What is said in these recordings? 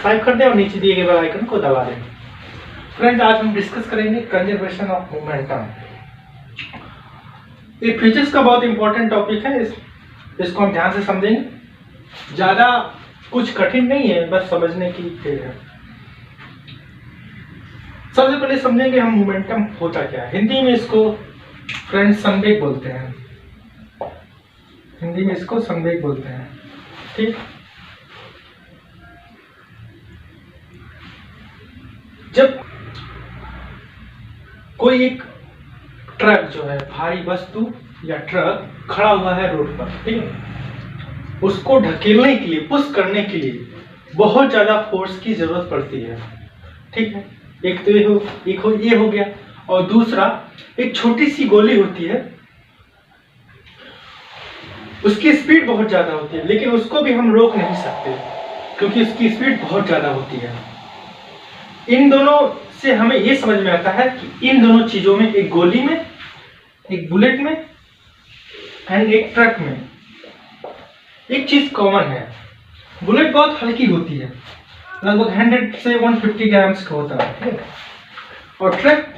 Subscribe कर दें और नीचे दिए गए बेल आइकन को दबा दें। फ्रेंड्स, आज हम डिस्कस करेंगे कंजर्वेशन ऑफ मोमेंटम। ये फिजिक्स का बहुत इंपॉर्टेंट टॉपिक है, इसको हम ध्यान से समझेंगे। ज़्यादा कुछ कठिन नहीं है, बस समझने की देर है। सबसे पहले समझेंगे हम मोमेंटम होता क्या है। हिंदी में इसको फ्रेंड्स संवेग बोलते हैं। हिंदी में इसको संवेग बोलते हैं, ठीक। जब कोई एक ट्रक जो है, भारी वस्तु या ट्रक खड़ा हुआ है रोड पर, ठीक है, उसको ढकेलने के लिए, पुश करने के लिए बहुत ज्यादा फोर्स की जरूरत पड़ती है, ठीक है। एक तो ये हो गया, और दूसरा एक छोटी सी गोली होती है, उसकी स्पीड बहुत ज्यादा होती है, लेकिन उसको भी हम रोक नहीं सकते क्योंकि उसकी स्पीड बहुत ज्यादा होती है। इन दोनों से हमें यह समझ में आता है कि इन दोनों चीजों में, एक गोली में, एक बुलेट में एंड एक ट्रक में, एक चीज कॉमन है। बुलेट बहुत हल्की होती है, लगभग 100 से 150 ग्राम्स का होता है, ठीक है, और ट्रक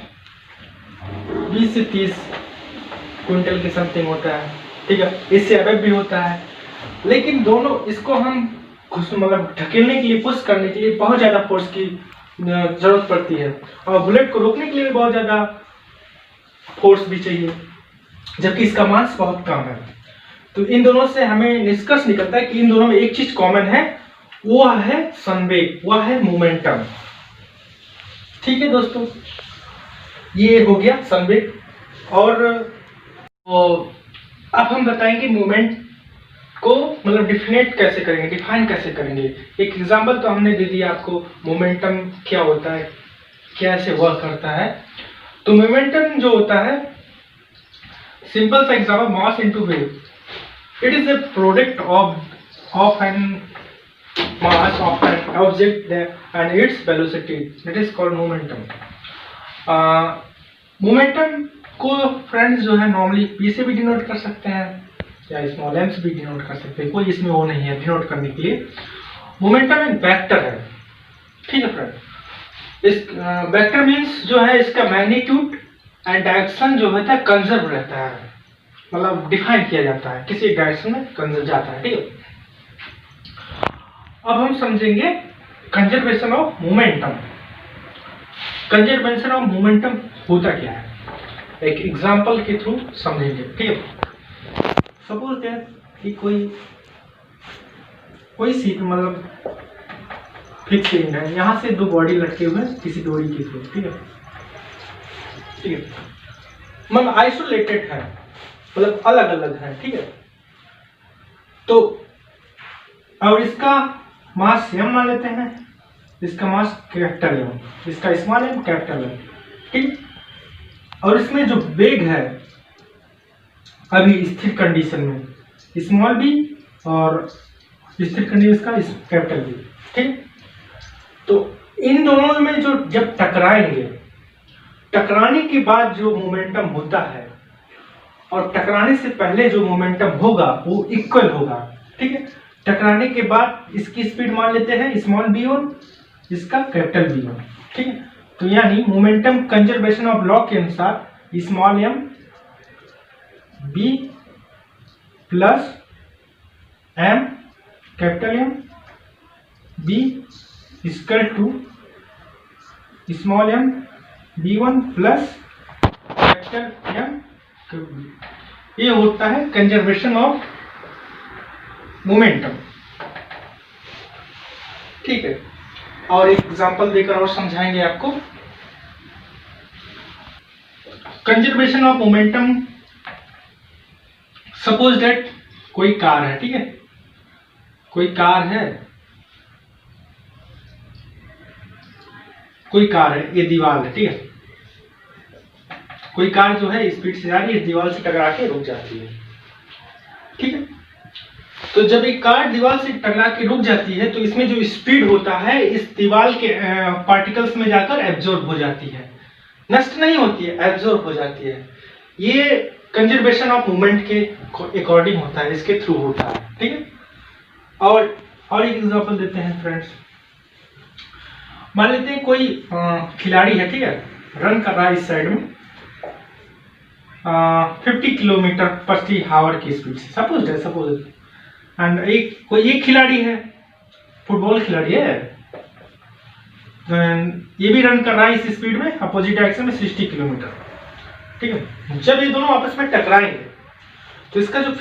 20 से 30 क्विंटल के समथिंग होता है, ठीक है, इससे अबव भी होता है। लेकिन दोनों, इसको हम मतलब ढकेलने के लिए, पुश करने के लिए बहुत ज्यादा फोर्स की जरूरत पड़ती है, और बुलेट को रोकने के लिए भी बहुत ज्यादा फोर्स भी चाहिए, जबकि इसका मास बहुत कम है। तो इन दोनों से हमें निष्कर्ष निकलता है कि इन दोनों में एक चीज कॉमन है, वो है संवेग, वह है मोमेंटम, ठीक है दोस्तों। ये हो गया संवेग। और अब हम बताएंगे मोमेंट को मतलब डिफिनेट कैसे करेंगे, डिफाइन कैसे करेंगे। एक एग्जांपल तो हमने दे दिया आपको, मोमेंटम क्या होता है, कैसे वर्क करता है। तो मोमेंटम जो होता है, सिंपल सा example, mass into wave. It is a product of an mass of an object and its velocity, that is called momentum. Momentum को फ्रेंड्स जो है नॉर्मली p से भी डिनोट कर सकते हैं या स्मॉल m से भी डिनोट कर सकते हैं, कोई इसमें वो नहीं है डिनोट करने के लिए। मोमेंटम एक वेक्टर है, ठीक है फ्रेंड। इस वेक्टर मीन्स जो है, इसका मैग्नीट्यूड एंड डायरेक्शन जो होता है कंजर्व रहता है, मतलब डिफाइन किया जाता है, किसी डायरेक्शन में कंजर्व जाता है, ठीक है। अब हम समझेंगे conservation of momentum. Conservation of momentum होता क्या है, एक एग्जांपल के थ्रू समझेंगे, ठीक है। सपोज दैट कि कोई सीट मतलब फिक्स है, यहां से दो बॉडी लटके हुए हैं किसी डोरी के थ्रू, ठीक है, ठीक है, मतलब आइसोलेटेड है, मतलब अलग अलग है, ठीक है। तो और इसका मास m मान लेते हैं, इसका मास कैपिटल M, इसका स्मॉल m, कैपिटल M, ठीक। और इसमें जो वेग है अभी स्थिर कंडीशन में, स्मॉल b, और स्थिर कंडीशन का कैपिटल B, ठीक। तो इन दोनों में जो जब टकराएंगे, टकराने के बाद जो मोमेंटम होता है और टकराने से पहले जो मोमेंटम होगा वो इक्वल होगा, ठीक है। टकराने के बाद इसकी स्पीड मान लेते हैं स्मॉल b1, इसका कैपिटल B1, ठीक है। तो यानी मोमेंटम कंजर्वेशन ऑफ लॉ के अनुसार small m b plus m capital M b equal to small m b1 plus capital M। ये होता है कंजर्वेशन ऑफ मोमेंटम, ठीक है। और एक एग्जांपल देकर और समझाएंगे आपको। Conservation of momentum, suppose that कोई कार है, ठीक है, कोई कार है, ये दीवार है, ठीक है। कोई कार जो है स्पीड से जा रही है, दीवार से टकरा के रुक जाती है, ठीक है। तो जब एक कार दीवार से टकरा के रुक जाती है, तो इसमें जो स्पीड होता है इस दीवार के पार्टिकल्स में जाकर एब्जॉर्ब हो जाती है, नष्ट नहीं होती है, एब्जॉर्ब हो जाती है। ये कंजर्वेशन ऑफ मूवमेंट के अकॉर्डिंग होता है, इसके थ्रू होता है, ठीक है। और एक एग्जांपल देते हैं फ्रेंड्स। मान लेते हैं कोई खिलाड़ी है, ठीक है, रन कर रहा है इस साइड में 50 किलोमीटर प्रति आवर की स्पीड से, सपोज एंड एक खिलाड़ी है, फुटबॉल खिलाड़ी है, ये भी रन कर रहा है इस स्पीड में अपोजिट डायरेक्शन में 60 किलोमीटर, ठीक है। जब ये दोनों आपस में टकराएंगे तो इसका जो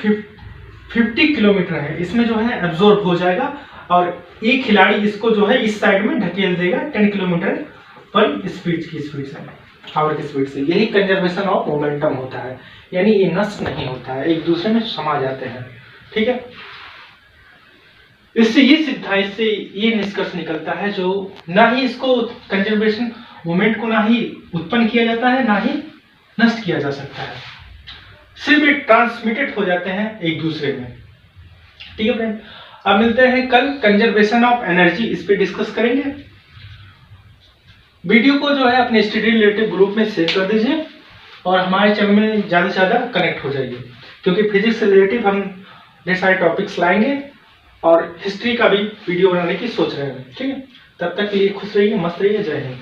50 किलोमीटर है इसमें जो है एब्जॉर्ब हो जाएगा और एक खिलाड़ी इसको जो है इस साइड में ढकेल देगा 10 किलोमीटर पर स्पीड से, आवर की स्पीड से। यही कंजर्वेशन ऑफ मोमेंटम होता है, यानी ये नष्ट नहीं होता है, एक दूसरे में समा जाते हैं, ठीक है। इससे ये निष्कर्ष निकलता है, जो ना ही इसको कंजर्वेशन मोमेंट को ना ही उत्पन्न किया जाता है, ना ही नष्ट किया जा सकता है, सिर्फ ये ट्रांसमिटेड हो जाते हैं एक दूसरे में, ठीक है फ्रेंड। अब मिलते हैं कल कंजर्वेशन ऑफ एनर्जी, इस पे डिस्कस करेंगे। वीडियो को जो है अपने स्टडी रिलेटेड ग्रुप में शेयर कर दीजिए और हमारे चैनल में ज़्यादा से ज़्यादा कनेक्ट हो जाइए, क्योंकि फिजिक्स से रिलेटिव हम ढेर सारे टॉपिक्स लाएंगे और हिस्ट्री का भी वीडियो बनाने की सोच रहे हैं, ठीक है। तब तक के लिए खुश रहिए, मस्त रहिए, जय हिंद।